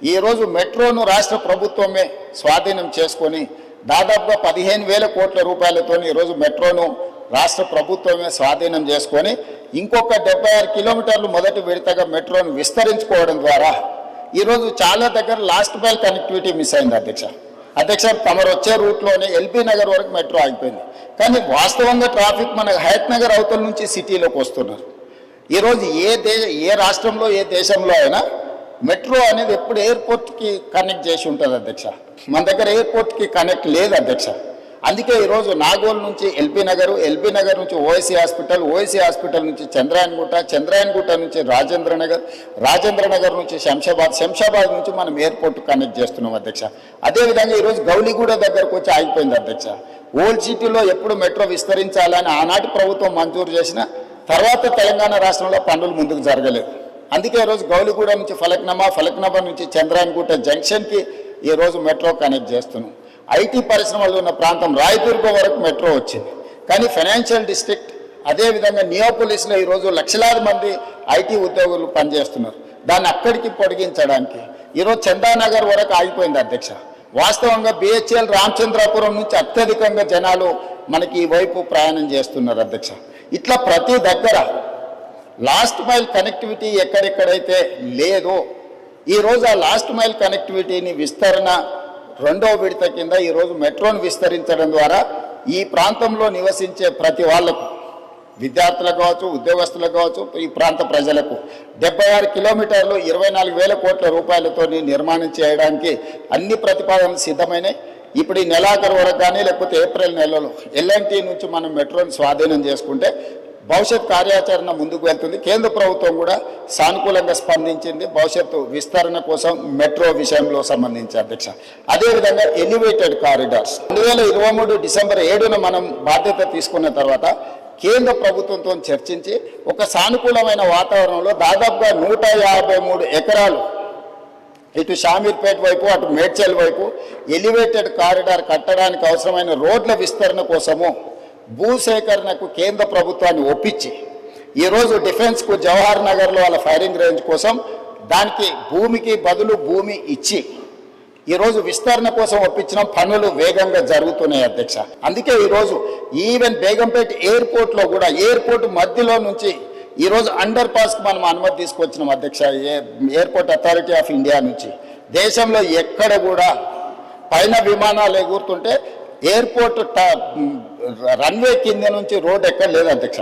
ఈ రోజు మెట్రోను రాష్ట్ర ప్రభుత్వమే స్వాధీనం చేసుకొని దాదాపుగా 15,000 కోట్ల రూపాయలతో ఈ రోజు మెట్రోను రాష్ట్ర ప్రభుత్వమే స్వాధీనం చేసుకొని ఇంకొక 76 కిలోమీటర్లు మొదటి విడతగా మెట్రోను విస్తరించుకోవడం ద్వారా ఈ రోజు చాలా దగ్గర లాస్ట్ మైల్ కనెక్టివిటీ మిస్ అయింది అధ్యక్ష తమరు వచ్చే రూట్లోనే ఎల్బీ నగర్ వరకు మెట్రో ఆగిపోయింది. కానీ వాస్తవంగా ట్రాఫిక్ మన హయత్ నగర్ అవతల నుంచి సిటీలోకి వస్తున్నారు. ఈరోజు ఏ రాష్ట్రంలో ఏ దేశంలో అయినా మెట్రో అనేది ఎప్పుడు ఎయిర్పోర్ట్కి కనెక్ట్ చేసి ఉంటుంది అధ్యక్ష. మన దగ్గర ఎయిర్పోర్ట్కి కనెక్ట్ లేదు అధ్యక్ష. అందుకే ఈరోజు నాగోల్ నుంచి ఎల్బీ నగర్ నుంచి ఓఎస్సీ హాస్పిటల్ నుంచి చంద్రాయన్గుట్ట నుంచి రాజేంద్ర నగర్ నుంచి శంషాబాద్ నుంచి మనం ఎయిర్పోర్ట్ కనెక్ట్ చేస్తున్నాం అధ్యక్ష. అదేవిధంగా ఈరోజు గౌలిగూడ దగ్గరకు వచ్చి ఆగిపోయింది అధ్యక్ష. ఓల్డ్ సిటీలో ఎప్పుడు మెట్రో విస్తరించాలని ఆనాటి ప్రభుత్వం మంజూరు చేసిన తర్వాత తెలంగాణ రాష్ట్రంలో పనులు ముందుకు జరగలేదు. అందుకే ఈరోజు గౌలిగూడ నుంచి ఫలక్నామా నుంచి చంద్రాయన్గుట్ట జంక్షన్కి ఈరోజు మెట్రో కనెక్ట్ చేస్తున్నాం. ఐటీ పరిశ్రమలు ఉన్న ప్రాంతం రాయదుర్గం వరకు మెట్రో వచ్చింది. కానీ ఫైనాన్షియల్ డిస్ట్రిక్ట్ అదేవిధంగా నియోపోలిస్లో ఈరోజు లక్షలాది మంది ఐటీ ఉద్యోగులు పనిచేస్తున్నారు. దాన్ని అక్కడికి పొడిగించడానికి ఈరోజు చందానగర్ వరకు ఆగిపోయింది అధ్యక్ష. వాస్తవంగా బిహెచ్ఎల్ రామచంద్రాపురం నుంచి అత్యధికంగా జనాలు మనకి ఈ వైపు ప్రయాణం చేస్తున్నారు అధ్యక్ష. ఇట్లా ప్రతి దగ్గర లాస్ట్ మైల్ కనెక్టివిటీ ఎక్కడెక్కడైతే లేదో ఈరోజు ఆ లాస్ట్ మైల్ కనెక్టివిటీని విస్తరణ రెండవ విడత కింద ఈరోజు మెట్రోను విస్తరించడం ద్వారా ఈ ప్రాంతంలో నివసించే ప్రతి వాళ్లకు విద్యార్థులకు కావచ్చు, ఉద్యోగస్తులకు కావచ్చు, ఈ ప్రాంత ప్రజలకు 76 కిలోమీటర్లు 24,000 కోట్ల రూపాయలతో నిర్మాణం చేయడానికి అన్ని ప్రతిపాదనలు సిద్ధమైనాయి. ఇప్పుడు ఈ నెలాఖరు వరకు కానీ లేకపోతే ఏప్రిల్ నెలలో ఎల్ఎన్టీ నుంచి మనం మెట్రోని స్వాధీనం చేసుకుంటే భవిష్యత్ కార్యాచరణ ముందుకు వెళ్తుంది. కేంద్ర ప్రభుత్వం కూడా సానుకూలంగా స్పందించింది భవిష్యత్తు విస్తరణ కోసం మెట్రో విషయంలో సంబంధించి అధ్యక్ష. అదేవిధంగా ఎలివేటెడ్ కారిడార్స్ 2023 డిసెంబర్ 7న మనం బాధ్యత తీసుకున్న తర్వాత కేంద్ర ప్రభుత్వంతో చర్చించి ఒక సానుకూలమైన వాతావరణంలో దాదాపుగా 153 ఎకరాలు ఇటు షామీర్పేట వైపు అటు మేడ్చల్ వైపు ఎలివేటెడ్ కారిడార్ కట్టడానికి అవసరమైన రోడ్ల విస్తరణ కోసము భూసేకరణకు కేంద్ర ప్రభుత్వాన్ని ఒప్పించి ఈరోజు డిఫెన్స్కు జవహర్ నగర్లో వాళ్ళ ఫైరింగ్ రేంజ్ కోసం దానికి భూమికి బదులు భూమి ఇచ్చి ఈరోజు విస్తరణ కోసం ఒప్పించిన పనులు వేగంగా జరుగుతున్నాయి అధ్యక్ష. అందుకే ఈరోజు ఈవెన్ బేగంపేట ఎయిర్పోర్ట్లో కూడా ఎయిర్పోర్ట్ మధ్యలో నుంచి ఈరోజు అండర్ పాస్కి మనం అనుమతి తీసుకొచ్చినాం అధ్యక్ష. ఎయిర్పోర్ట్ అథారిటీ ఆఫ్ ఇండియా నుంచి దేశంలో ఎక్కడ కూడా పైన విమానాలు ఎగురుతుంటే ఎయిర్పోర్ట్ రన్వే కింద నుంచి రోడ్ ఎక్కడ లేదు అధ్యక్ష.